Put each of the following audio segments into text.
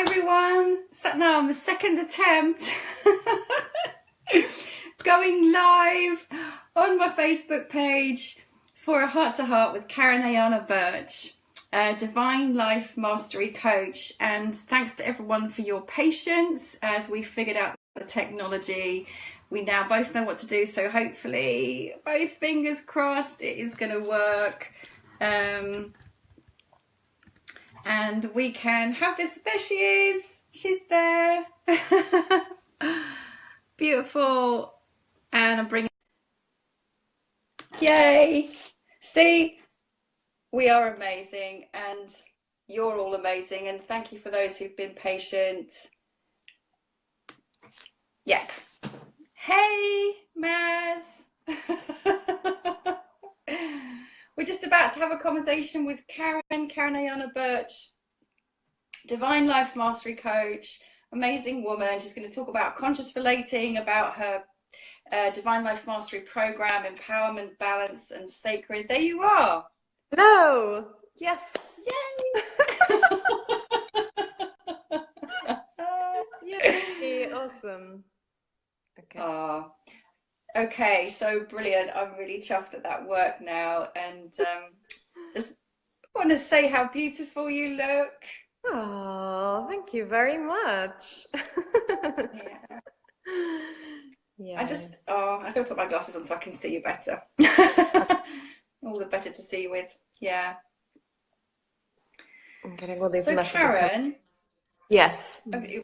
Hi everyone. So now on the second attempt going live on my Facebook page for a heart-to-heart with Karen Aiyana Birch, a Divine Life Mastery Coach. And thanks to everyone for your patience as we figured out the technology. We now both know what to do, so hopefully, both fingers crossed, it is going to work. And we can have this. There she is. She's there. Beautiful. And I'm bringing. Yay. See, we are amazing and you're all amazing. And thank you for those who've been patient. Yeah. Hey, Maz. We're just about to have a conversation with Karen Aiyana Birch, Divine Life Mastery Coach, amazing woman. She's going to talk about conscious relating, about her Divine Life Mastery program, empowerment, balance, and sacred. There you are. Hello. Yes. Yay. Yay. Awesome. Okay. Okay, so brilliant. I'm really chuffed that worked now, and just want to say how beautiful you look. Oh, thank you very much. Yeah. Yeah. I gotta put my glasses on so I can see you better. All the better to see you with. Yeah. I'm getting all these so messages. Karen. Yes. Okay,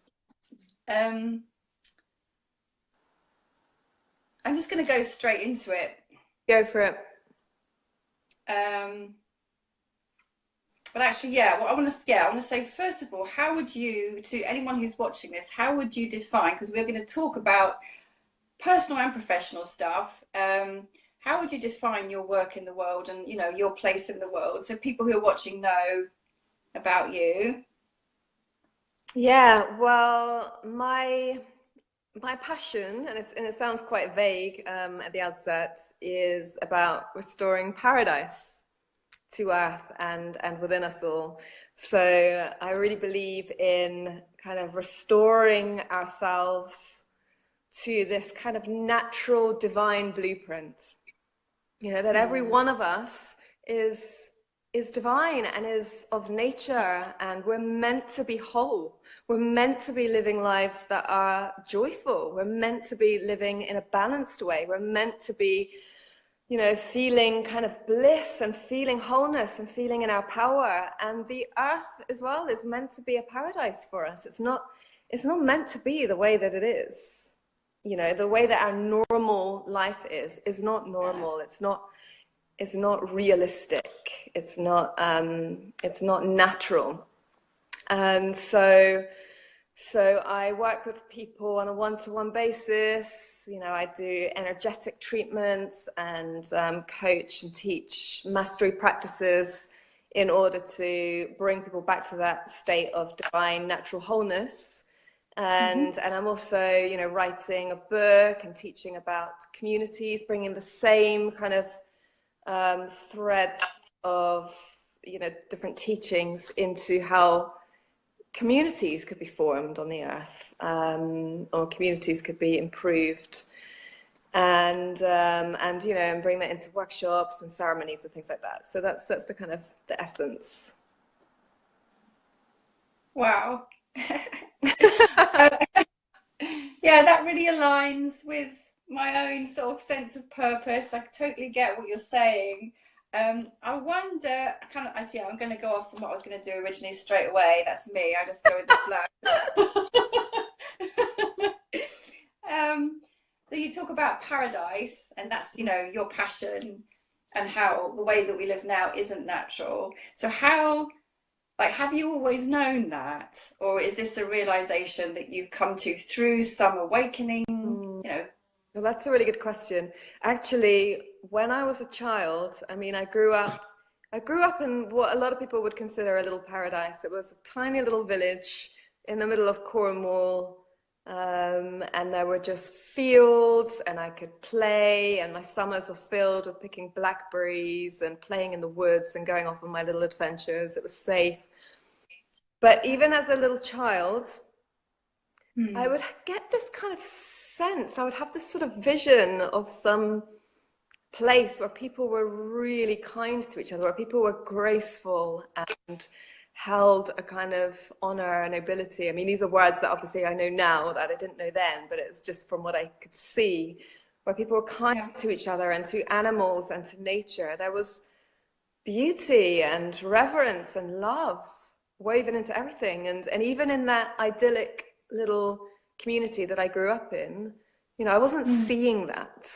I'm just going to go straight into it. Go for it. But actually, yeah, what I want to say, first of all, how would you, to anyone who's watching this, how would you define, because we're going to talk about personal and professional stuff, how would you define your work in the world and, you know, your place in the world, so people who are watching know about you? Yeah, well, my passion, and it sounds quite vague at the outset, is about restoring paradise to earth and within us all. So I really believe in kind of restoring ourselves to this kind of natural divine blueprint, you know, that every one of us is divine and is of nature, and we're meant to be whole. We're meant to be living lives that are joyful. We're meant to be living in a balanced way. We're meant to be, you know, feeling kind of bliss and feeling wholeness and feeling in our power. And the earth as well is meant to be a paradise for us. It's not meant to be the way that it is. You know, the way that our normal life is not normal. It's not realistic. It's not natural. And so I work with people on a one-to-one basis. You know, I do energetic treatments and coach and teach mastery practices in order to bring people back to that state of divine natural wholeness. And I'm also, you know, writing a book and teaching about communities, bringing the same kind of thread of, you know, different teachings into how communities could be formed on the earth, or communities could be improved, and you know, and bring that into workshops and ceremonies and things like that. So that's the kind of the essence. Wow. Yeah, that really aligns with my own sort of sense of purpose. I totally get what you're saying. I wonder, I'm going to go off from what I was going to do originally straight away. That's me. I just go with the flow. So you talk about paradise, and that's, you know, your passion, and how the way that we live now isn't natural. So how, like, have you always known that, or is this a realization that you've come to through some awakening? You know. Well, that's a really good question. Actually, when I was a child, I mean, I grew up in what a lot of people would consider a little paradise. It was a tiny little village in the middle of Cornwall, and there were just fields, and I could play, and my summers were filled with picking blackberries and playing in the woods and going off on my little adventures. It was safe. But even as a little child, I Hmm. would get this kind of sense, I would have this sort of vision of some place where people were really kind to each other, where people were graceful and held a kind of honor and nobility. I mean, these are words that obviously I know now that I didn't know then, but it was just from what I could see, where people were kind Yeah. to each other and to animals and to nature. There was beauty and reverence and love woven into everything. And even in that idyllic little community that I grew up in, you know, I wasn't Hmm. seeing that.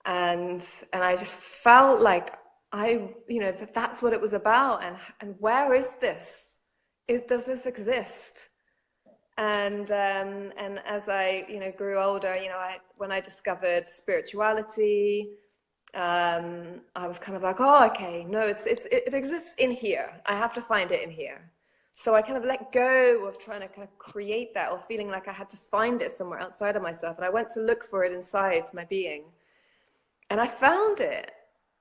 And I just felt like you know, that's what it was about. And where is this? Does this exist? And as I, you know, grew older, you know, when I discovered spirituality, I was kind of like, oh, okay, no, it exists in here. I have to find it in here. So I kind of let go of trying to kind of create that, or feeling like I had to find it somewhere outside of myself. And I went to look for it inside my being. And I found it.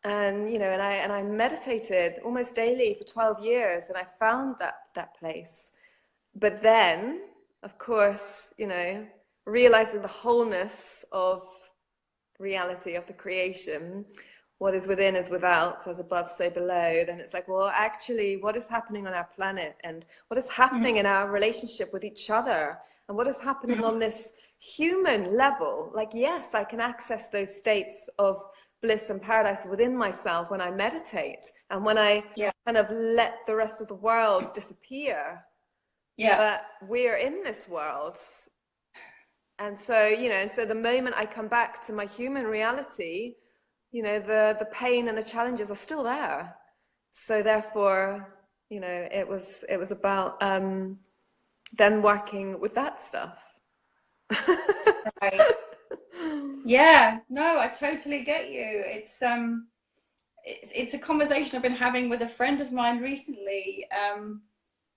And, you know, and I meditated almost daily for 12 years, and I found that place. But then, of course, you know, realizing the wholeness of reality, of the creation, what is within is without, as above, so below, then it's like, well, actually, what is happening on our planet, and what is happening in our relationship with each other, and what is happening on this human level? Like, yes, I can access those states of bliss and paradise within myself when I meditate and when I kind of let the rest of the world disappear. Yeah. But we're in this world. And so, you know, and so the moment I come back to my human reality, you know, the pain and the challenges are still there. So therefore, you know, it was about then working with that stuff. Right. Yeah. No, I totally get you. It's a conversation I've been having with a friend of mine recently,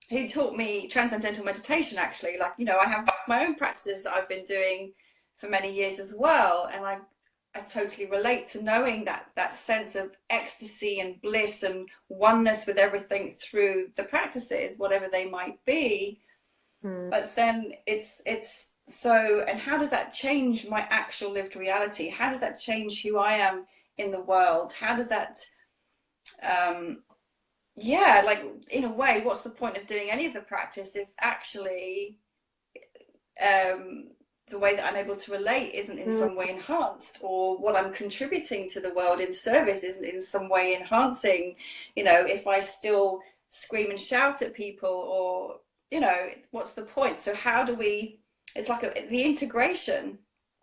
who taught me transcendental meditation, actually. Like, you know, I have my own practices that I've been doing for many years as well. And I totally relate to knowing that sense of ecstasy and bliss and oneness with everything through the practices, whatever they might be. But then it's so, and how does that change my actual lived reality? How does that change who I am in the world? How does that, yeah, like, in a way, what's the point of doing any of the practice if actually the way that I'm able to relate isn't in some way enhanced, or what I'm contributing to the world in service isn't in some way enhancing? You know, if I still scream and shout at people, or, you know, what's the point? So how do we, it's like the integration,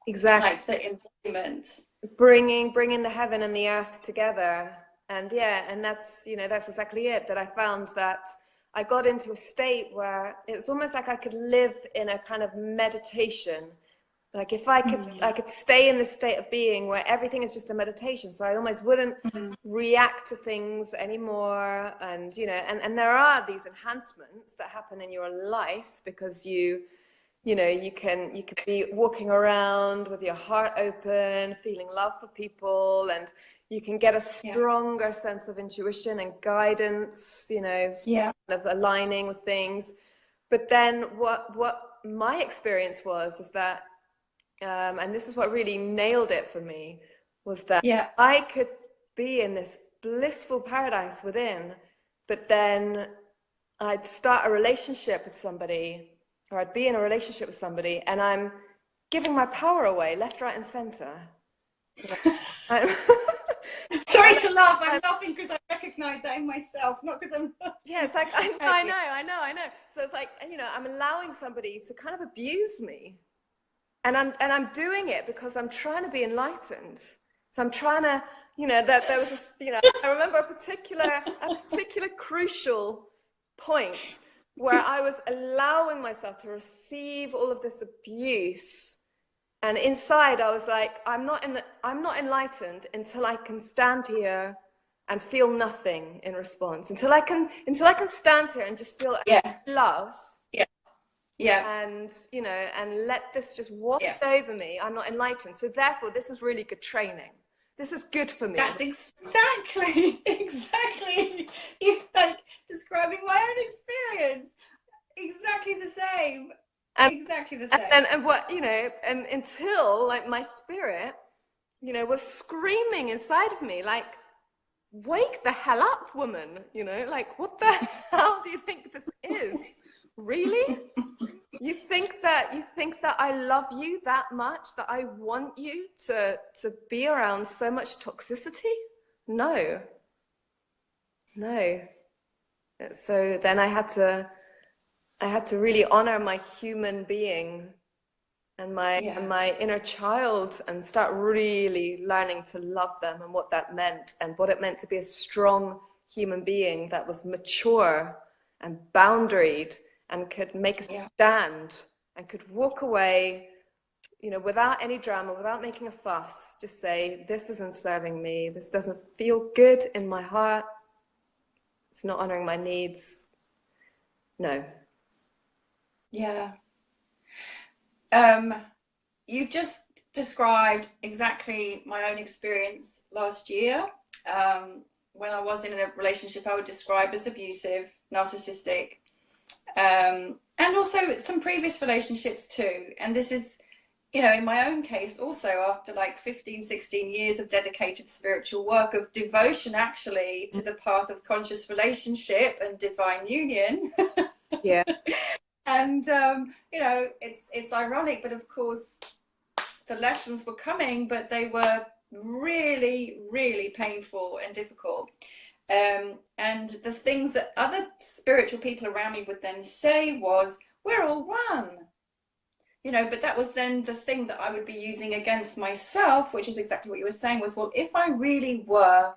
Exactly. like the embodiment. Bringing the heaven and the earth together. And yeah, and that's, you know, that's exactly it, that I found that I got into a state where it was almost like I could live in a kind of meditation. Like if I could stay in this state of being where everything is just a meditation. So I almost wouldn't react to things anymore. And, you know, and there are these enhancements that happen in your life because you know, you can be walking around with your heart open, feeling love for people, and you can get a stronger sense of intuition and guidance, you know, kind of aligning with things. But then what my experience is that, and this is what really nailed it for me, was that I could be in this blissful paradise within, but then I'd start a relationship with somebody, or I'd be in a relationship with somebody, and I'm giving my power away left, right, and center. Sorry to laugh. I'm laughing because I recognise that in myself, not because I'm. Yeah, it's like I know. So it's like, you know, I'm allowing somebody to kind of abuse me, and I'm doing it because I'm trying to be enlightened. So I'm trying to, you know, that there was this, you know, I remember a particular crucial point where I was allowing myself to receive all of this abuse, and inside I was like, I'm not enlightened until I can stand here and feel nothing in response, until I can stand here and just feel love, and, you know, and let this just wash over me. I'm not enlightened, so therefore this is really good training. This is good for me. That's exactly. You're like describing my own experience. Exactly the same. And, exactly the same. And what, you know, and until like my spirit, you know, was screaming inside of me, like, wake the hell up, woman, you know, like, what the hell do you think this is? Really? You think that I love you that much, that I want you to be around so much toxicity? No. So then I had to really honor my human being and my inner child, and start really learning to love them, and what that meant, and what it meant to be a strong human being that was mature and boundaried and could make a stand and could walk away, you know, without any drama, without making a fuss, just say, this isn't serving me, this doesn't feel good in my heart, it's not honoring my needs. No. Yeah. You've just described exactly my own experience last year. When I was in a relationship I would describe as abusive, narcissistic, and also some previous relationships too. And this is, you know, in my own case also, after like 15-16 years of dedicated spiritual work, of devotion actually to the path of conscious relationship and divine union. Yeah. And you know, it's ironic, but of course the lessons were coming, but they were really, really painful and difficult. And the things that other spiritual people around me would then say was, we're all one. You know, but that was then the thing that I would be using against myself, which is exactly what you were saying, was, well, if I really were,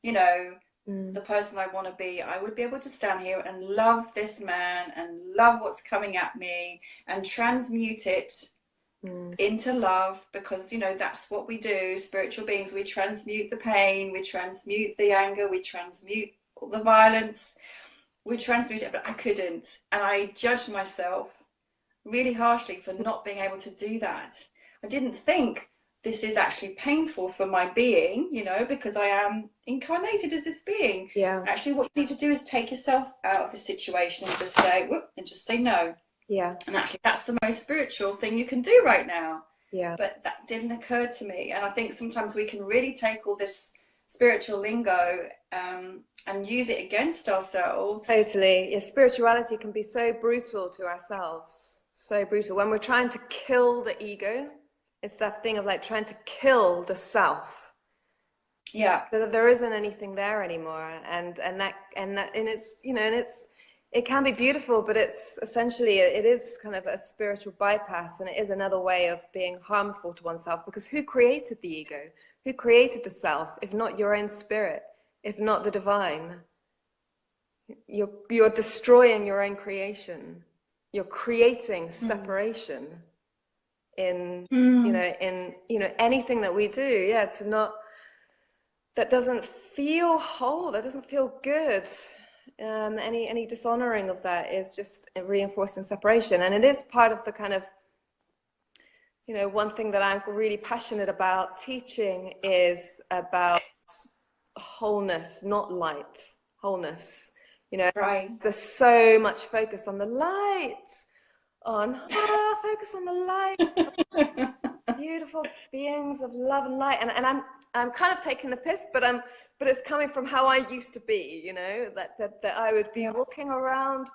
you know, the person I want to be, I would be able to stand here and love this man and love what's coming at me and transmute it into love, because, you know, that's what we do, spiritual beings. We transmute the pain, we transmute the anger, we transmute all the violence, we transmute it. But I couldn't, and I judged myself really harshly for not being able to do that. I didn't think, this is actually painful for my being, you know, because I am incarnated as this being. Yeah. Actually, what you need to do is take yourself out of the situation and just say, whoop, and just say no. Yeah. And actually, that's the most spiritual thing you can do right now. Yeah. But that didn't occur to me. And I think sometimes we can really take all this spiritual lingo and use it against ourselves. Totally. Yeah, spirituality can be so brutal to ourselves. So brutal. When we're trying to kill the ego, it's that thing of like trying to kill the self. Yeah. So that there isn't anything there anymore. And it's, you know, and it can be beautiful, but it's essentially, it is kind of a spiritual bypass, and it is another way of being harmful to oneself, because who created the ego? Who created the self, if not your own spirit, if not the divine? You're destroying your own creation. You're creating separation in anything that we do. Yeah, that doesn't feel whole, that doesn't feel good. Any dishonoring of that is just reinforcing separation. And it is part of the kind of, you know, one thing that I'm really passionate about teaching is about wholeness, not light, wholeness. You know, right. There's so much focus on the light, focus on the light, beautiful beings of love and light. And I'm kind of taking the piss, but it's coming from how I used to be, you know, that I would be walking around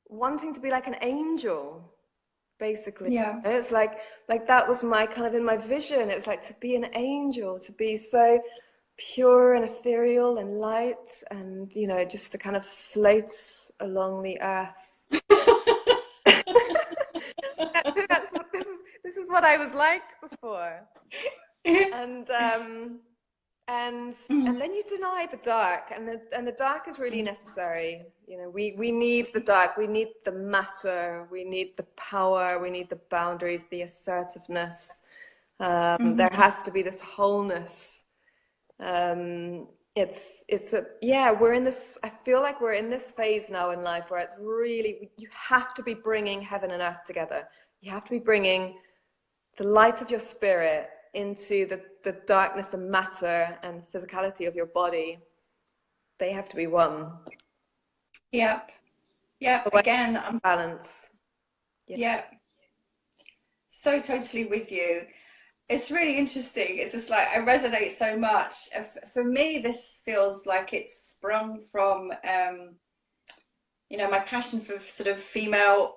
wanting to be like an angel, basically. Yeah. It's like that was my kind of in my vision. It was like to be an angel, to be so pure and ethereal and light, and, you know, just to kind of float along the earth. This is what I was like before. And then you deny the dark, and the dark is really necessary. You know, we need the dark, we need the matter, we need the power, we need the boundaries, the assertiveness. There has to be this wholeness. We're in this, I feel like we're in this phase now in life where it's really, you have to be bringing heaven and earth together. You have to be bringing the light of your spirit into the darkness and matter and physicality of your body. They have to be one. Yep. Yeah, again, I'm, balance. yeah, so totally with you. It's really interesting. It's just like I resonate so much. For me, this feels like it's sprung from, my passion for sort of female,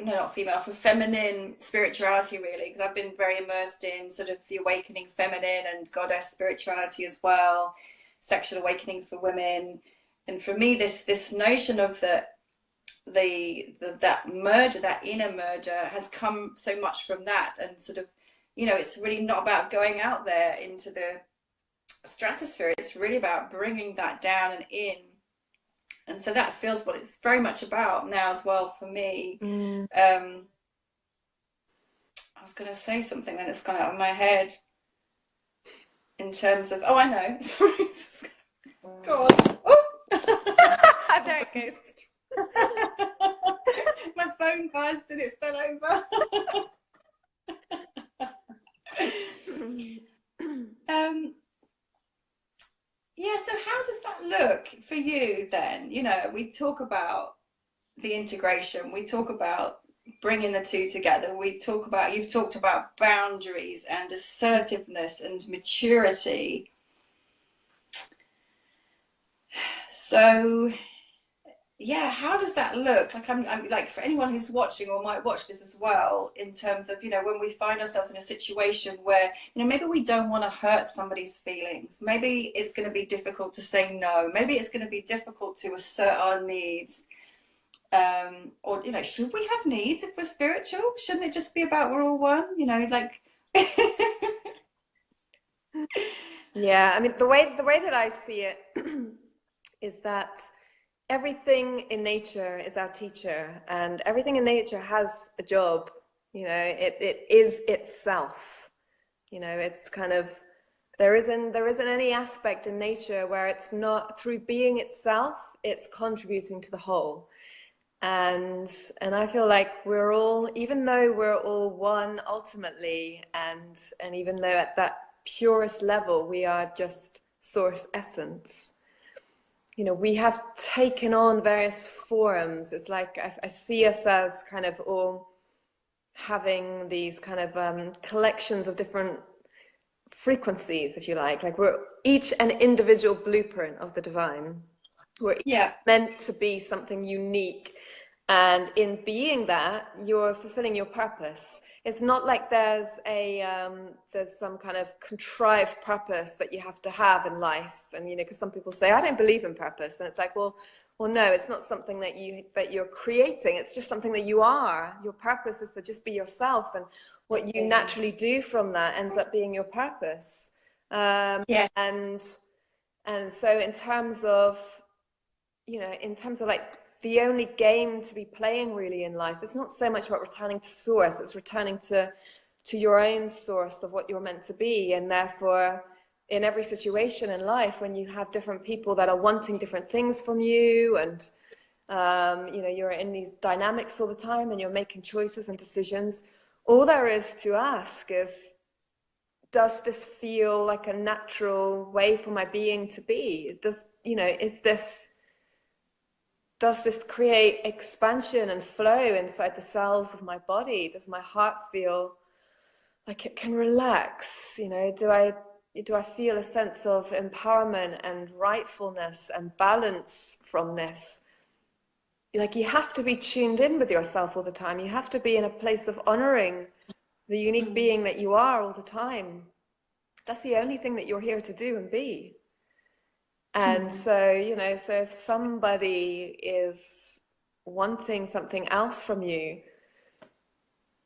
no, not female, for feminine spirituality, really, because I've been very immersed in sort of the awakening feminine and goddess spirituality as well, sexual awakening for women. And for me, this notion of that merger, that inner merger, has come so much from that, and sort of, it's really not about going out there into the stratosphere. It's really about bringing that down and in. And so that feels what it's very much about now as well for me. I was going to say something, then it's gone out of my head in terms of, oh, I know. Sorry. Go on. Oh! There it goes. My phone buzzed and it fell over. Yeah, so how does that look for you then? We talk about the integration, we talk about bringing the two together, you've talked about boundaries and assertiveness and maturity. So yeah, how does that look? Like, I'm like, for anyone who's watching or might watch this as well, in terms of, when we find ourselves in a situation where, maybe we don't want to hurt somebody's feelings. Maybe it's going to be difficult to say no. Maybe it's going to be difficult to assert our needs. Or, should we have needs if we're spiritual? Shouldn't it just be about we're all one? Like. Yeah, I mean, the way that I see it is that everything in nature is our teacher, and everything in nature has a job. It is itself. It's kind of, there isn't any aspect in nature where it's not, through being itself, it's contributing to the whole. And I feel like we're all, even though we're all one ultimately, and even though at that purest level we are just source essence, we have taken on various forms. It's like I see us as kind of all having these kind of collections of different frequencies, if you like we're each an individual blueprint of the divine. We're meant to be something unique, and in being that, you're fulfilling your purpose. It's not like there's some kind of contrived purpose that you have to have in life. And because some people say, I don't believe in purpose, and it's like, well, no, it's not something that you're creating. It's just something that you are. Your purpose is to just be yourself, and what you naturally do from that ends up being your purpose. And so in terms of like, the only game to be playing really in life, it's not so much about returning to source, it's returning to your own source of what you're meant to be. And therefore, in every situation in life, when you have different people that are wanting different things from you, and you're in these dynamics all the time, and you're making choices and decisions, all there is to ask is, does this feel like a natural way for my being to be? Does this create expansion and flow inside the cells of my body? Does my heart feel like it can relax? Do I feel a sense of empowerment and rightfulness and balance from this? Like, you have to be tuned in with yourself all the time. You have to be in a place of honoring the unique being that you are all the time. That's the only thing that you're here to do and be. And so if somebody is wanting something else from you,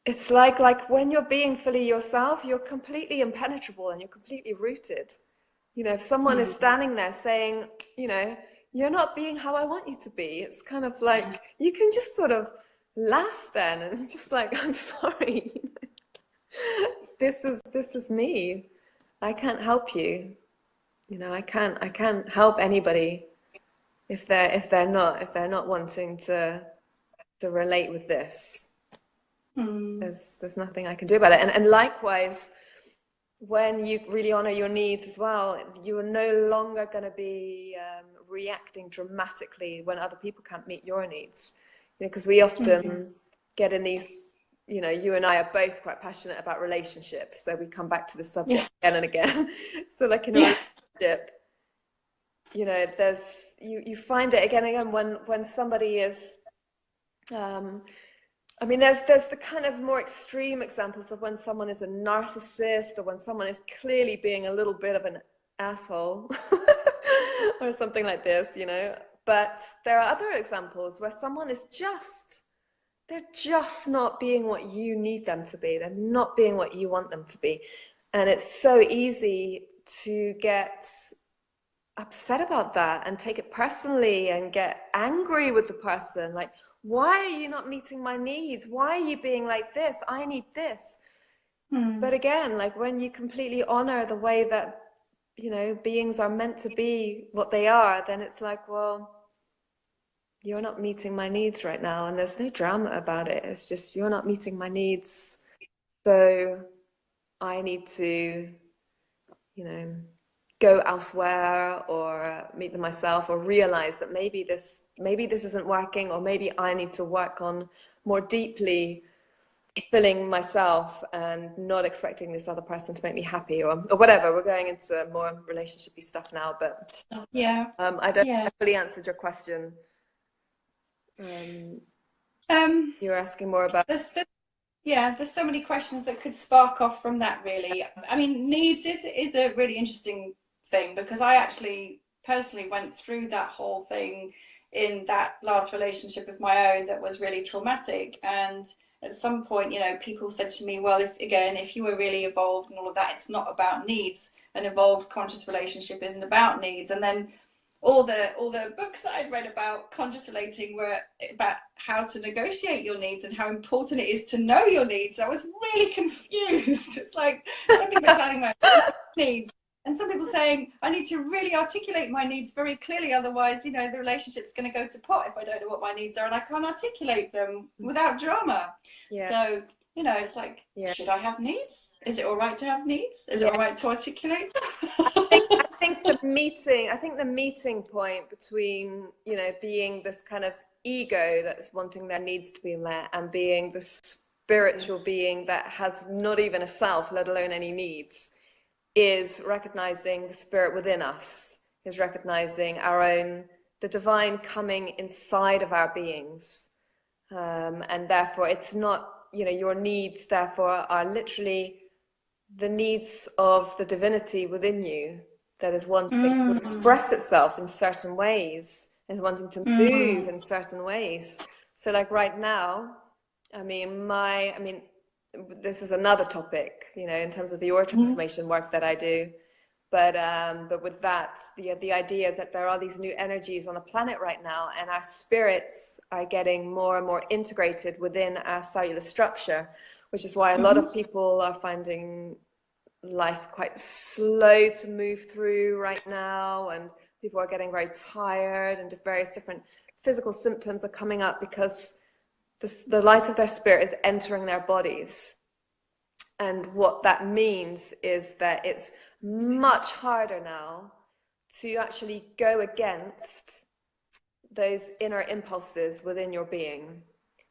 it's like when you're being fully yourself, you're completely impenetrable and you're completely rooted. If someone is standing there saying, you're not being how I want you to be, it's kind of like, you can just sort of laugh then, and it's just like, I'm sorry. This is me. I can't help you. I can't help anybody if they're not wanting to relate with this. There's nothing I can do about it. And likewise, when you really honor your needs as well, you are no longer going to be reacting dramatically when other people can't meet your needs. because we often get in these, you and I are both quite passionate about relationships, so we come back to the subject again and again. So like in a relationship, there's you find it again and again when somebody is there's the kind of more extreme examples of when someone is a narcissist, or when someone is clearly being a little bit of an asshole or something like this, but there are other examples where someone is they're just not being what you need them to be. They're not being what you want them to be. And it's so easy to get upset about that and take it personally and get angry with the person. Like, why are you not meeting my needs? Why are you being like this? I need this. But again, like when you completely honor the way that, beings are meant to be what they are, then it's like, well, you're not meeting my needs right now, and there's no drama about it. It's just, you're not meeting my needs, so I need to, go elsewhere or meet them myself, or realize that maybe this isn't working, or maybe I need to work on more deeply filling myself and not expecting this other person to make me happy, or whatever. We're going into more relationshipy stuff now, but I don't know if I fully answered your question. You were asking more about there's so many questions that could spark off from that, really. I mean, needs is a really interesting thing, because I actually personally went through that whole thing in that last relationship of my own that was really traumatic. And at some point, people said to me, well, if you were really evolved and all of that, it's not about needs. An evolved conscious relationship isn't about needs. And then all the books that I'd read about conscious relating were about how to negotiate your needs and how important it is to know your needs. I was really confused. It's like some people are telling me needs, and some people saying I need to really articulate my needs very clearly, otherwise, the relationship's going to go to pot if I don't know what my needs are and I can't articulate them without drama. So it's like, should I have needs? Is it all right to have needs? Is it all right to articulate them? I think the meeting point between, being this kind of ego that's wanting their needs to be met, and being the spiritual being that has not even a self, let alone any needs, is recognizing the spirit within us, is recognizing the divine coming inside of our beings. And therefore it's not, your needs therefore are literally the needs of the divinity within you that is wanting to express itself in certain ways, and wanting to move in certain ways. So like right now, this is another topic, in terms of the aura transformation work that I do. But with that, the idea is that there are these new energies on the planet right now, and our spirits are getting more and more integrated within our cellular structure, which is why a lot of people are finding life quite slow to move through right now, and people are getting very tired, and various different physical symptoms are coming up because the light of their spirit is entering their bodies. And what that means is that it's much harder now to actually go against those inner impulses within your being,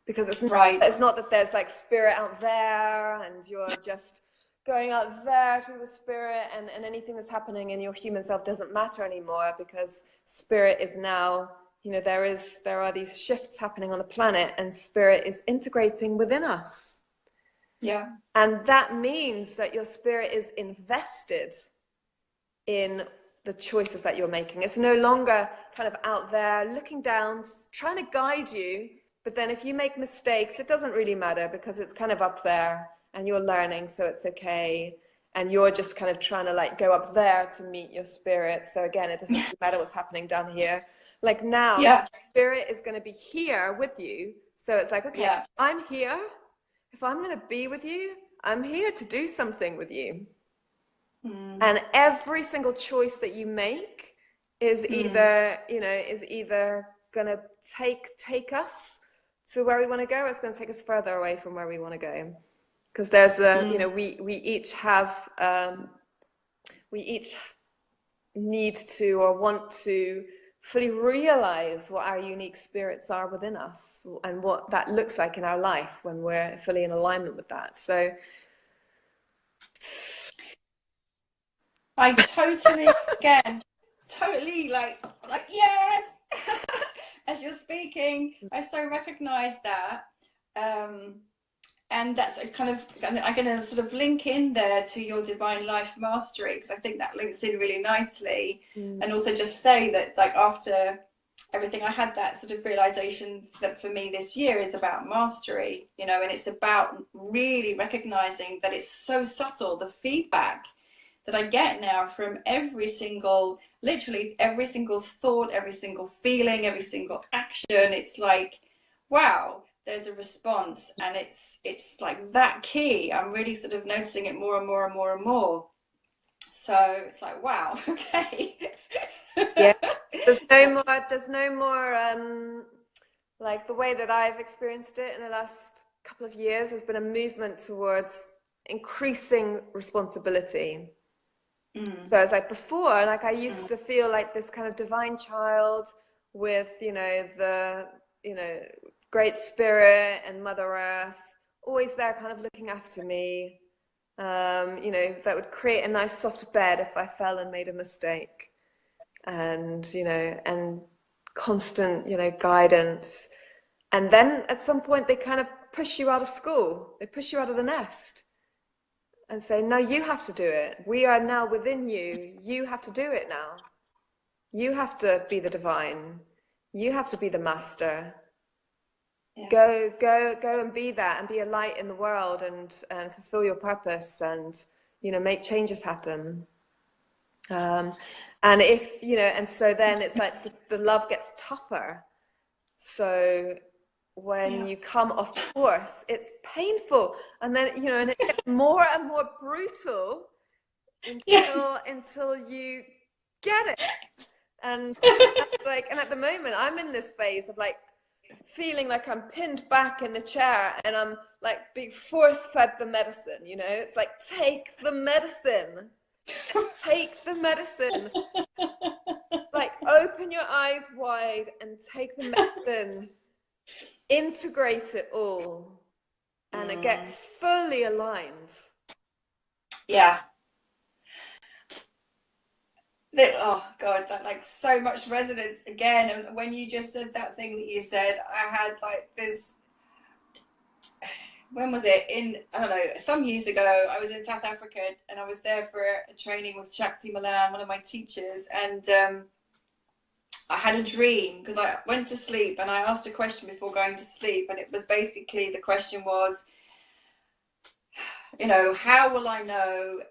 because it's not that there's like spirit out there and you're just going out there through the spirit, and anything that's happening in your human self doesn't matter anymore, because spirit is now, there are these shifts happening on the planet, and spirit is integrating within us. Yeah. And that means that your spirit is invested in the choices that you're making. It's no longer kind of out there looking down, trying to guide you. But then if you make mistakes, it doesn't really matter, because it's kind of up there and you're learning, so it's okay. And you're just kind of trying to like go up there to meet your spirit. So again, it doesn't really matter what's happening down here. Like now, spirit is going to be here with you. So it's like, okay, I'm here. If I'm going to be with you, I'm here to do something with you. And every single choice that you make is either going to take us to where we want to go, or it's going to take us further away from where we want to go. Because there's we each need to or want to fully realize what our unique spirits are within us and what that looks like in our life when we're fully in alignment with that. So I totally, again, totally like yes. As you're speaking, I so recognize that. And that's, it's kind of, I'm going to sort of link in there to your divine life mastery, because I think that links in really nicely. And also just say that, like, after everything, I had that sort of realization that for me this year is about mastery, you know, and it's about really recognizing that it's so subtle, the feedback that I get now from every single, literally every single thought, every single feeling, every single action. It's like, wow, there's a response, and it's like that key. I'm really sort of noticing it more and more and more and more. So it's like, wow, okay. yeah, there's no more like the way that I've experienced it in the last couple of years has been a movement towards increasing responsibility. So it's like before, like I used to feel like this kind of divine child with, you know, the, you know, great spirit and Mother Earth, always there kind of looking after me, you know, that would create a nice soft bed if I fell and made a mistake. And, you know, and constant, you know, guidance. And then at some point they kind of push you out of school. They push you out of the nest and say, no, you have to do it. We are now within you. You have to do it now. You have to be the divine. You have to be the master. Yeah. Go and be that, and be a light in the world, and fulfill your purpose, and, you know, make changes happen. And if, you know, and so then it's like the love gets tougher. So when you come off course, it's painful, and then, you know, and it gets more and more brutal until you get it. And like, and at the moment I'm in this phase of like feeling like I'm pinned back in the chair, and I'm like being force-fed the medicine, you know. It's like, take the medicine. Take the medicine. Like, open your eyes wide and take the medicine. Integrate it all, and get fully aligned. Yeah. Oh God, that, like, so much resonance again. And when you just said that thing that you said, I had like this, when was it? I don't know, some years ago, I was in South Africa, and I was there for a training with Shakti, one of my teachers. And I had a dream, because I went to sleep and I asked a question before going to sleep. And it was basically, the question was, you know, how will I know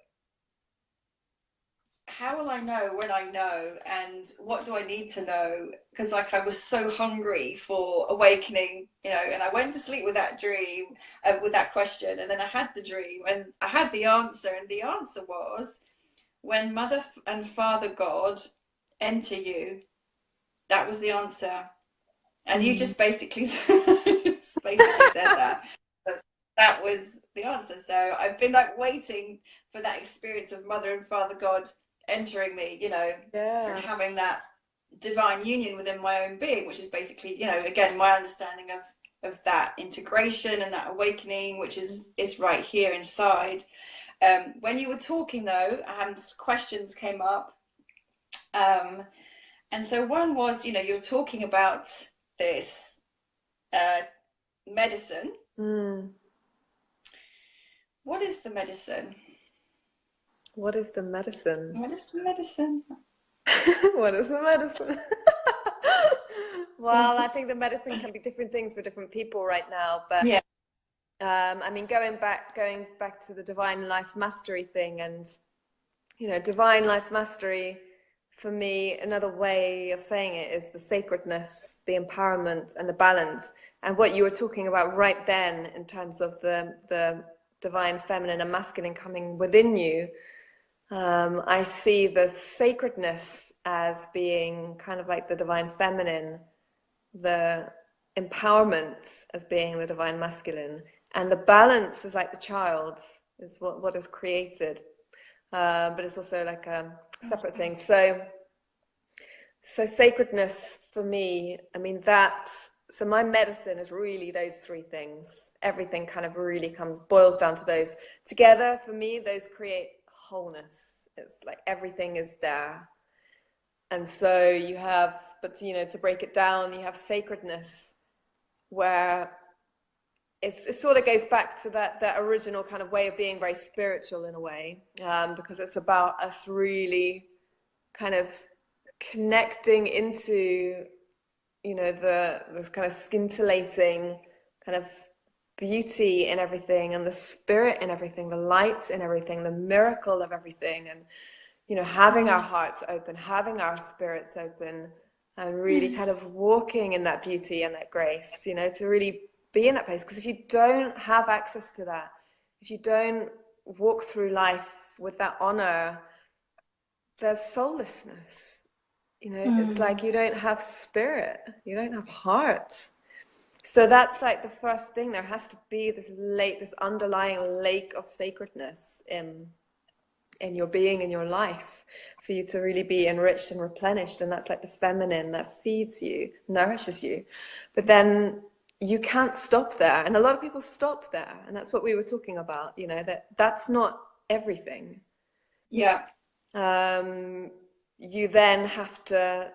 when I know, and what do I need to know? Because like, I was so hungry for awakening, you know. And I went to sleep with that dream, with that question, and then I had the dream and I had the answer. And the answer was, when Mother and Father God enter you. That was the answer. And you just basically said that. But that was the answer. So I've been like waiting for that experience of Mother and Father God entering me, you know, and having that divine union within my own being, which is basically, you know, again, my understanding of that integration and that awakening, which is right here inside. When you were talking though, and questions came up, and so one was, you know, you're talking about this medicine. What is the medicine? What is the medicine? What is the medicine? What is the medicine? Well, I think the medicine can be different things for different people right now. But yeah, I mean, going back to the divine life mastery thing, and, you know, divine life mastery, for me, another way of saying it is the sacredness, the empowerment, and the balance. And what you were talking about right then, in terms of the divine feminine and masculine coming within you, I see the sacredness as being kind of like the divine feminine, the empowerment as being the divine masculine, and the balance is like the child, is what is created. But it's also like a separate thing. So So sacredness for me, I mean, so my medicine is really those three things. Everything kind of really boils down to those. Together, for me, those create wholeness. It's like everything is there. And so you have, but to break it down, you have sacredness, where it sort of goes back to that original kind of way of being very spiritual in a way, because it's about us really kind of connecting into, this kind of scintillating kind of beauty in everything, and the spirit in everything, the light in everything, the miracle of everything, and having our hearts open, having our spirits open, and really kind of walking in that beauty and that grace, to really be in that place. Because if you don't have access to that, if you don't walk through life with that honor, there's soullessness. It's like you don't have spirit, you don't have heart. So that's like the first thing. There has to be this underlying lake of sacredness in your being, in your life, for you to really be enriched and replenished. And that's like the feminine that feeds you, nourishes you. But then you can't stop there. And a lot of people stop there. And that's what we were talking about, that's not everything. Yeah. You then have to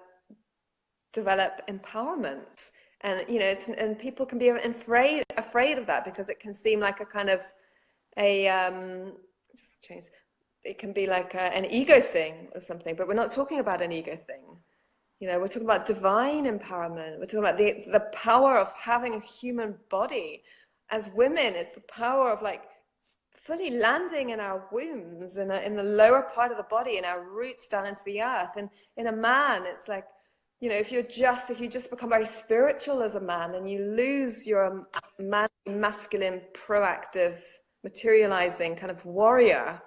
develop empowerment. And, and people can be afraid of that, because it can seem like a kind of it can be like an ego thing or something, but we're not talking about an ego thing. We're talking about divine empowerment. We're talking about the power of having a human body. As women, it's the power of like fully landing in our wombs, in the lower part of the body, in our roots down into the earth. And in a man, it's like, if you just become very spiritual as a man, then you lose your masculine, proactive, materializing kind of warrior.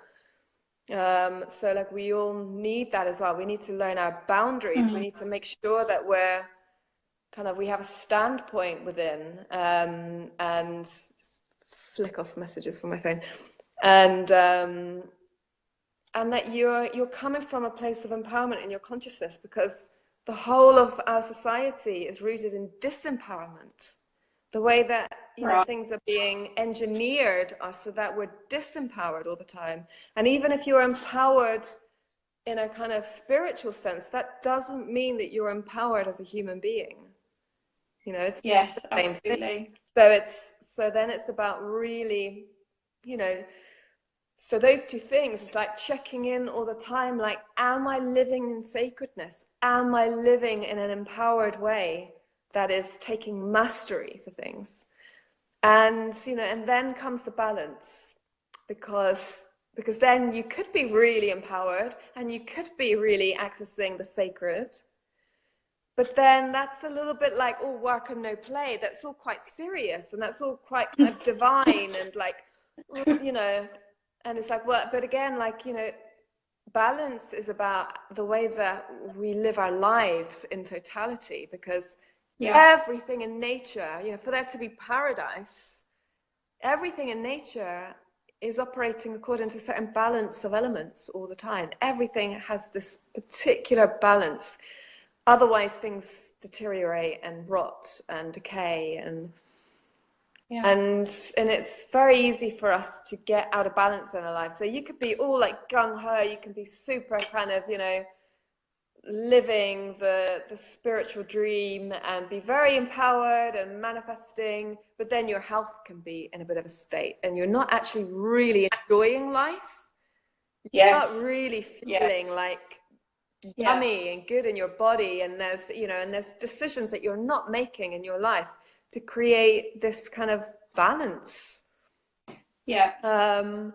So like we all need that as well. We need to learn our boundaries. We need to make sure that we have a standpoint within, and just flick off messages from my phone, and that you're coming from a place of empowerment in your consciousness, because the whole of our society is rooted in disempowerment. The way that things are being engineered are so that we're disempowered all the time. And even if you're empowered in a kind of spiritual sense, that doesn't mean that you're empowered as a human being. It's yes, the same absolutely. thing. So then it's about really, so those two things, it's like checking in all the time, like, am I living in sacredness? Am I living in an empowered way that is taking mastery for things? And, and then comes the balance, because then you could be really empowered and you could be really accessing the sacred. But then that's a little bit like all work and no play. That's all quite serious, and that's all quite kind of divine, and like, and it's like, well, but again, like, balance is about the way that we live our lives in totality, because everything in nature, for there to be paradise, everything in nature is operating according to a certain balance of elements all the time. Everything has this particular balance. Otherwise, things deteriorate and rot and decay, and it's very easy for us to get out of balance in our life. So you could be all like gung-ho, you can be super kind of, living the spiritual dream and be very empowered and manifesting, but then your health can be in a bit of a state and you're not actually really enjoying life. You're not really feeling like yummy and good in your body, and there's decisions that you're not making in your life to create this kind of balance. And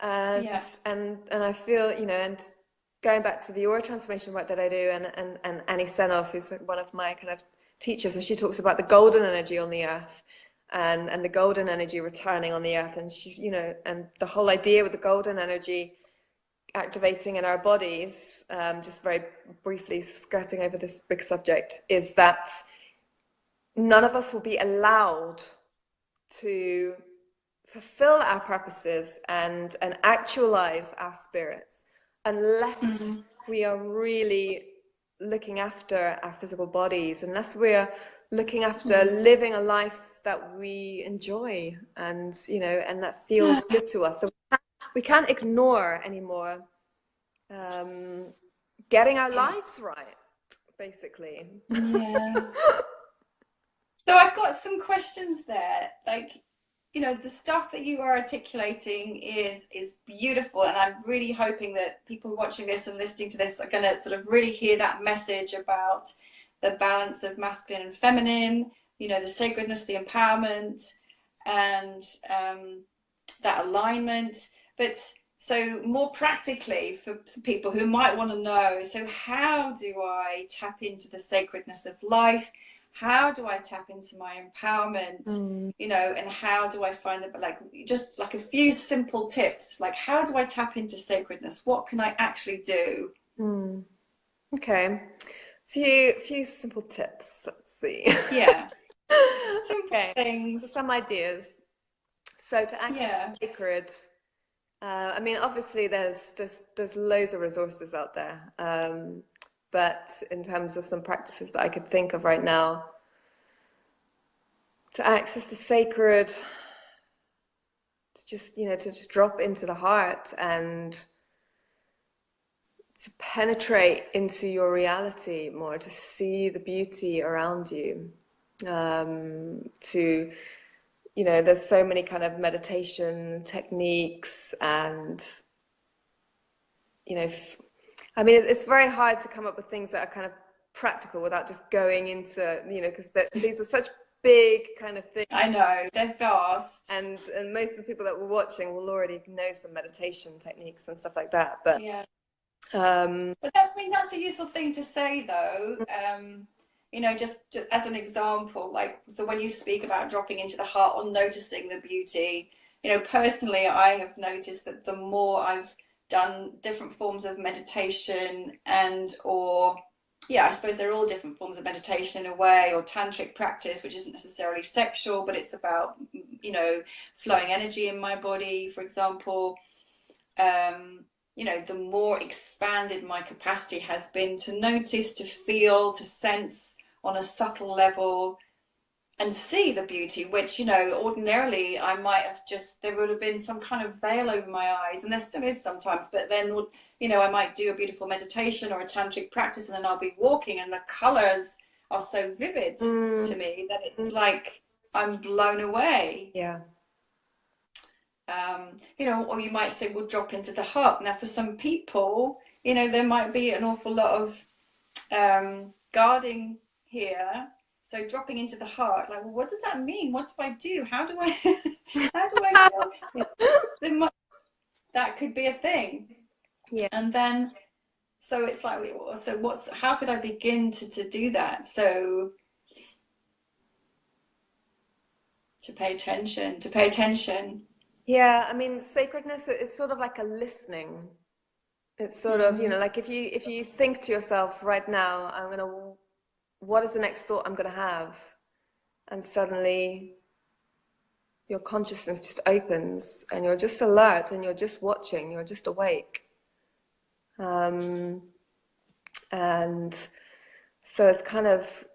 I feel, and going back to the aura transformation work that I do, and Annie Senov, who's one of my kind of teachers, and she talks about the golden energy on the earth, and the golden energy returning on the earth, and she's, and the whole idea with the golden energy activating in our bodies, just very briefly skirting over this big subject, is that none of us will be allowed to fulfill our purposes and actualize our spirits unless we are really looking after our physical bodies, unless we're looking after living a life that we enjoy and, you know, and that feels good to us. So we can't ignore anymore getting our lives right, basically. Yeah. So I've got some questions there. Like, you know, the stuff that you are articulating is beautiful, and I'm really hoping that people watching this and listening to this are going to sort of really hear that message about the balance of masculine and feminine, you know, the sacredness, the empowerment, and that alignment. But so more practically for people who might want to know, so how do I tap into the sacredness of life? How do I tap into my empowerment? You know, and how do I find the, like, just like a few simple tips, like how do I tap into sacredness? What can I actually do? Okay, few simple tips. Let's see. Yeah. Simple things. So some ideas. So to access the sacred, I mean, obviously there's loads of resources out there. But in terms of some practices that I could think of right now, to access the sacred, to just, you know, to just drop into the heart and to penetrate into your reality more, to see the beauty around you, to, you know, there's so many kind of meditation techniques and, you know, I mean, it's very hard to come up with things that are kind of practical without just going into, you know, because these are such big kind of things. I know, they're vast. And most of the people that were watching will already know some meditation techniques and stuff like that. But yeah. But that's, I mean, that's a useful thing to say, though. You know, just as an example, like, so when you speak about dropping into the heart or noticing the beauty, you know, personally, I have noticed that the more I've done different forms of meditation I suppose they're all different forms of meditation in a way, or tantric practice, which isn't necessarily sexual, but it's about, you know, flowing energy in my body, for example. You know, the more expanded my capacity has been to notice, to feel, to sense on a subtle level and see the beauty, which, you know, ordinarily I might have just, there would have been some kind of veil over my eyes, and there still is sometimes, but then, you know, I might do a beautiful meditation or a tantric practice, and then I'll be walking and the colors are so vivid to me that it's like I'm blown away. Yeah. You know, or you might say, we'll drop into the heart. Now, for some people, you know, there might be an awful lot of guarding here. So dropping into the heart, like, well, what does that mean? What do I do? How do I feel? That could be a thing. Yeah. And then, so it's like, so how could I begin to do that? So to pay attention. Yeah, I mean, sacredness is sort of like a listening. It's sort of, you know, like if you think to yourself right now, what is the next thought I'm going to have? And suddenly your consciousness just opens and you're just alert and you're just watching, you're just awake. And so it's kind of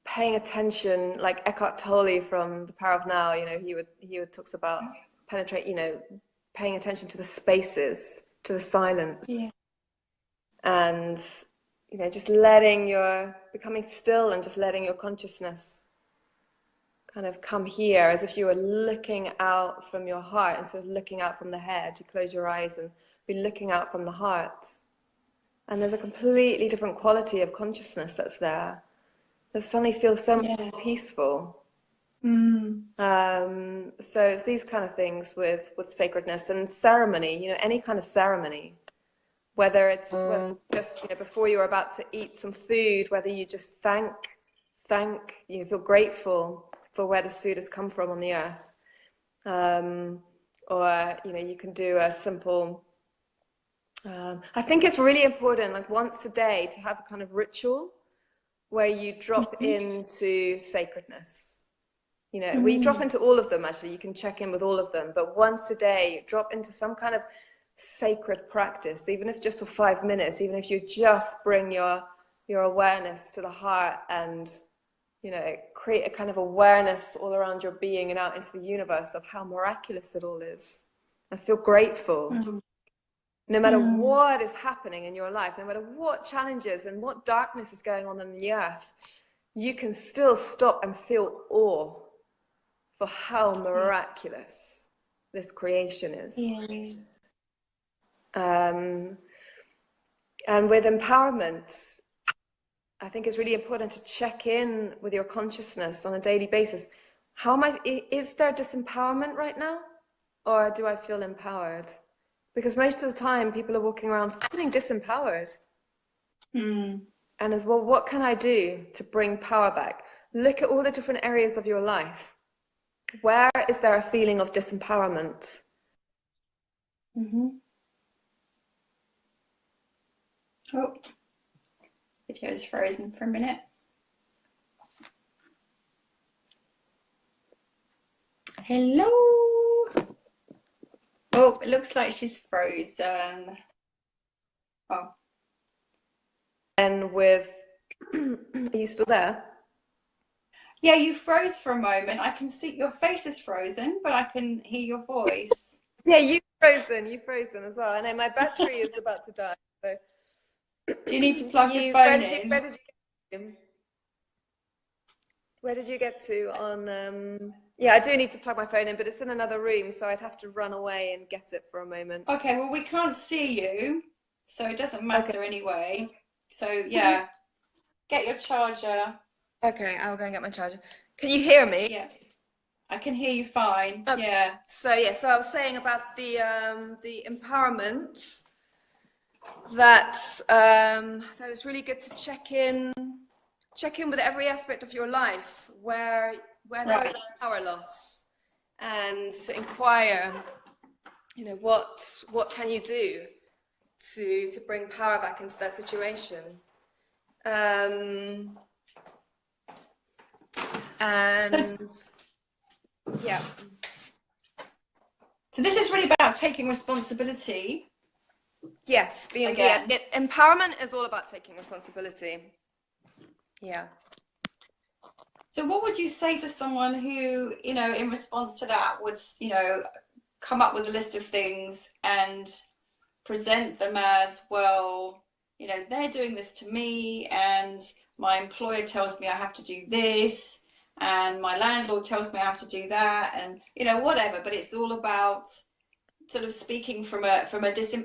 paying attention, like Eckhart Tolle from The Power of Now, you know, he would talks about penetrate, you know, paying attention to the spaces, to the silence. Yeah. And, you know, just becoming still and just letting your consciousness kind of come here as if you were looking out from your heart instead of looking out from the head. You close your eyes and be looking out from the heart. And there's a completely different quality of consciousness that's there. That suddenly feels so much more peaceful. So it's these kind of things with sacredness and ceremony, you know, any kind of ceremony. Whether it's just, you know, before you're about to eat some food, whether you just thank, you feel grateful for where this food has come from on the earth. Or, you know, you can do a simple, I think it's really important, like once a day, to have a kind of ritual where you drop into sacredness. You know, we drop into all of them, actually. You can check in with all of them. But once a day, drop into some kind of sacred practice, even if just for 5 minutes, even if you just bring your your awareness to the heart, and create a kind of awareness all around your being and out into the universe of how miraculous it all is, and feel grateful. No matter what is happening in your life, no matter what challenges and what darkness is going on the earth, you can still stop and feel awe for how miraculous this creation is. And with empowerment, I think it's really important to check in with your consciousness on a daily basis. Is there disempowerment right now? Or do I feel empowered? Because most of the time people are walking around feeling disempowered. And as well, what can I do to bring power back? Look at all the different areas of your life. Where is there a feeling of disempowerment? Oh, video is frozen for a minute. Hello. Oh, it looks like she's frozen. Oh. And with, are you still there? Yeah, you froze for a moment. I can see your face is frozen, but I can hear your voice. Yeah, you've frozen as well. And then my battery is about to die. So. Do you need to plug your phone in? Where did you get to on, yeah, I do need to plug my phone in, but it's in another room, so I'd have to run away and get it for a moment. Okay, well, we can't see you, so it doesn't matter anyway. So, yeah, get your charger. Okay, I'll go and get my charger. Can you hear me? Yeah, I can hear you fine. Okay. Yeah. So I was saying about the empowerment that it's really good to check in with every aspect of your life where there is power loss, and to inquire, what can you do to bring power back into that situation. So this is really about taking responsibility. Yes, empowerment is all about taking responsibility. Yeah. So what would you say to someone who, in response to that would, come up with a list of things and present them as, well, they're doing this to me, and my employer tells me I have to do this, and my landlord tells me I have to do that, and, whatever, but it's all about sort of speaking from a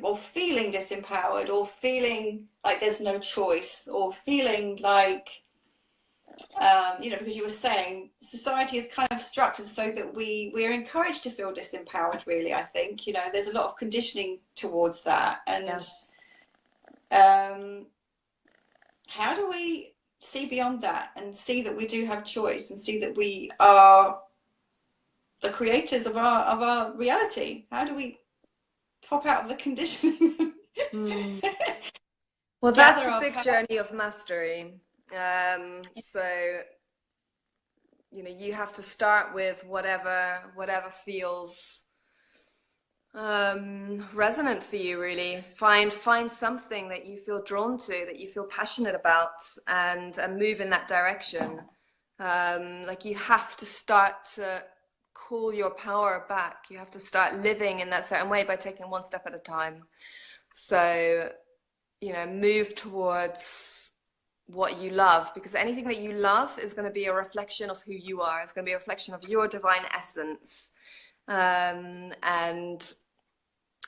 or feeling disempowered, or feeling like there's no choice, or feeling like, because you were saying society is kind of structured so that we're encouraged to feel disempowered, really. I think, there's a lot of conditioning towards that. And how do we see beyond that and see that we do have choice, and see that we are the creators of our reality? How do we pop out of the conditioning? Well, that's a big journey of mastery. So you have to start with whatever feels resonant for you, really. Find something that you feel drawn to, that you feel passionate about, and move in that direction. Like, you have to start to call your power back. You have to start living in that certain way by taking one step at a time. So move towards what you love, because anything that you love is going to be a reflection of who you are. It's going to be a reflection of your divine essence. And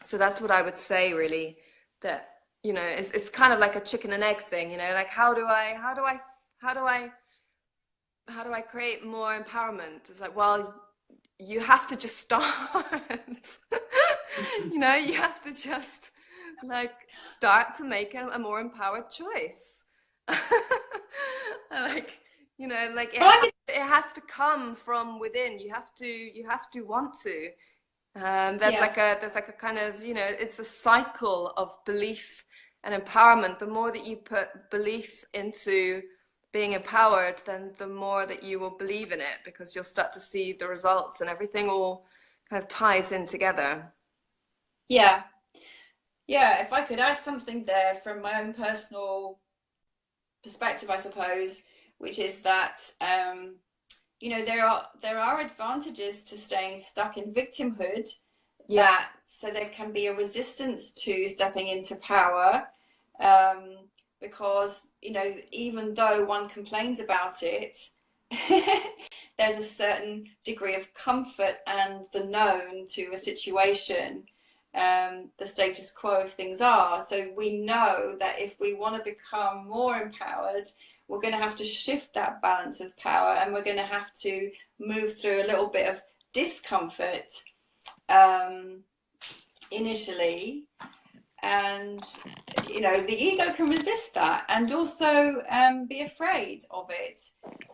so that's what I would say, really, that it's kind of like a chicken and egg thing, like how do I create more empowerment? It's like, well, you have to just start. You have to just start to make a more empowered choice. It has to come from within. You have to want to. There's like a kind of, it's a cycle of belief and empowerment. The more that you put belief into being empowered, then the more that you will believe in it, because you'll start to see the results, and everything all kind of ties in together. If I could add something there from my own personal perspective, I suppose, which is that you know, there are advantages to staying stuck in victimhood. That so there can be a resistance to stepping into power, because, you know, even though one complains about it, there's a certain degree of comfort and the known to a situation, the status quo of things are. So we know that if we want to become more empowered, we're going to have to shift that balance of power, and we're going to have to move through a little bit of discomfort initially. And, you know, the ego can resist that and also be afraid of it.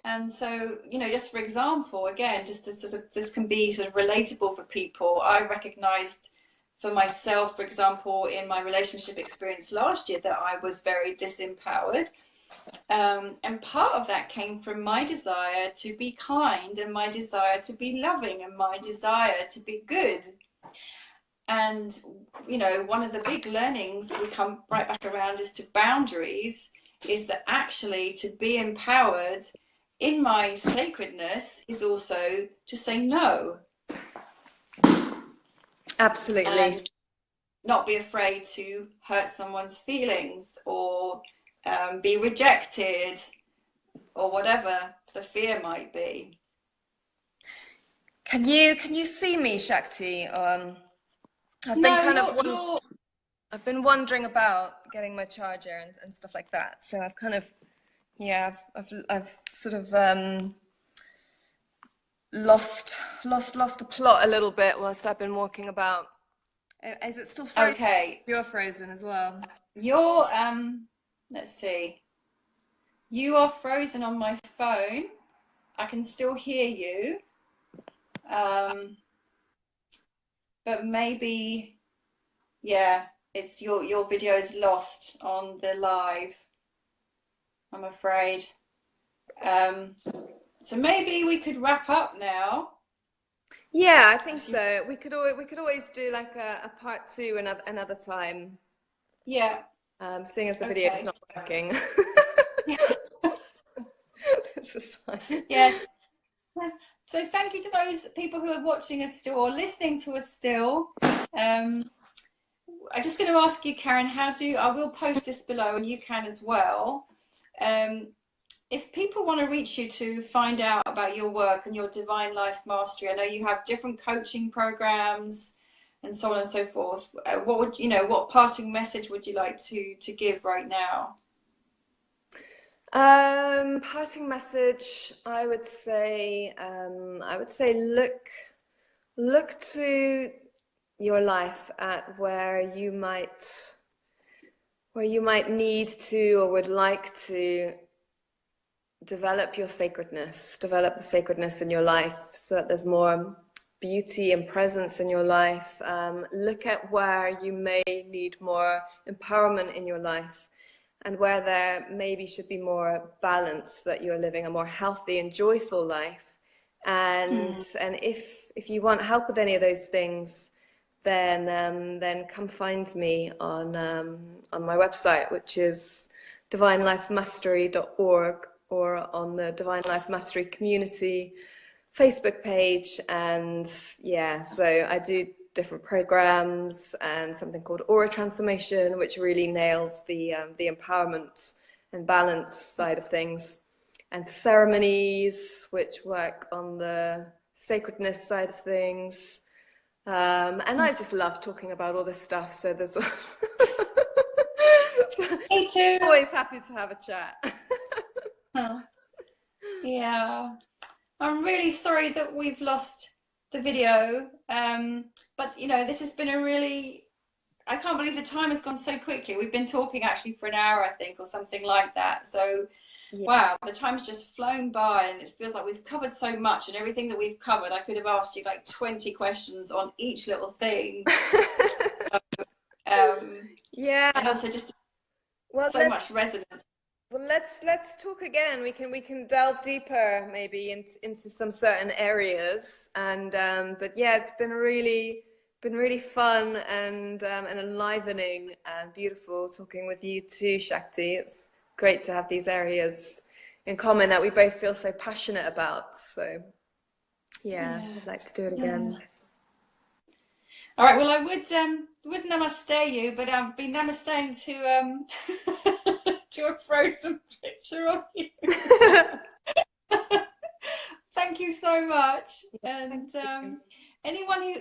And so, you know, just for example, again, just to sort of, this can be sort of relatable for people. I recognized for myself, for example, in my relationship experience last year, that I was very disempowered. And part of that came from my desire to be kind, and my desire to be loving, and my desire to be good. And, you know, one of the big learnings we come right back around is to boundaries, is that actually to be empowered in my sacredness is also to say no. Absolutely. And not be afraid to hurt someone's feelings, or be rejected, or whatever the fear might be. Can you see me, Shakti? I've been wondering about getting my charger and stuff like that. So I've kind of, I've sort of lost the plot a little bit whilst I've been walking about. Is it still frozen? Okay. You're frozen as well. You're let's see. You are frozen on my phone. I can still hear you. But maybe, yeah, it's your video is lost on the live, I'm afraid. So maybe we could wrap up now. Yeah, I think so. We could always do like a part 2 another time. Yeah. Seeing as the video is not working. This is fine. Yes. So thank you to those people who are watching us still or listening to us still. I'm just going to ask you, Karen, I will post this below, and you can as well. If people want to reach you to find out about your work and your divine life mastery, I know you have different coaching programs and so on and so forth. What parting message would you like to give right now? Parting message, I would say look to your life at where you might need to or would like to develop the sacredness in your life, so that there's more beauty and presence in your life. Look at where you may need more empowerment in your life, and where there maybe should be more balance, that you're living a more healthy and joyful life. And if you want help with any of those things, then come find me on my website, which is divinelifemastery.org, or on the Divine Life Mastery community Facebook page. And yeah, so I do different programs, and something called Aura Transformation, which really nails the empowerment and balance side of things, and ceremonies, which work on the sacredness side of things. And I just love talking about all this stuff. So there's Me too. Always happy to have a chat. Yeah, I'm really sorry that we've lost the video, but you know, this has been I can't believe the time has gone so quickly. We've been talking actually for an hour, I think, or something like that. So yeah. Wow, the time's just flown by, and it feels like we've covered so much, and everything that we've covered, I could have asked you like 20 questions on each little thing. Yeah, and also just so much resonance. Well, let's talk again. We can delve deeper maybe into some certain areas, and but yeah, it's been really fun and enlivening and beautiful talking with you too, Shakti. It's great to have these areas in common that we both feel so passionate about. So yeah, I'd like to do it again. All right, well, I would namaste you, but I'd be namasteing to to a frozen picture of you. Thank you so much. And anyone who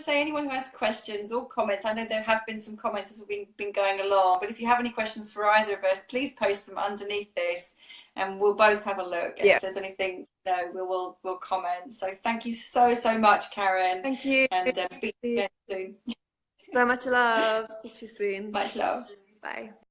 anyone who has questions or comments, I know there have been some comments as we've been going along, but if you have any questions for either of us, please post them underneath this, and we'll both have a look. And if there's anything, we'll comment. So thank you so much, Karen. Thank you. And speak to you again soon. So much love. Speak to you soon. Much love. Bye.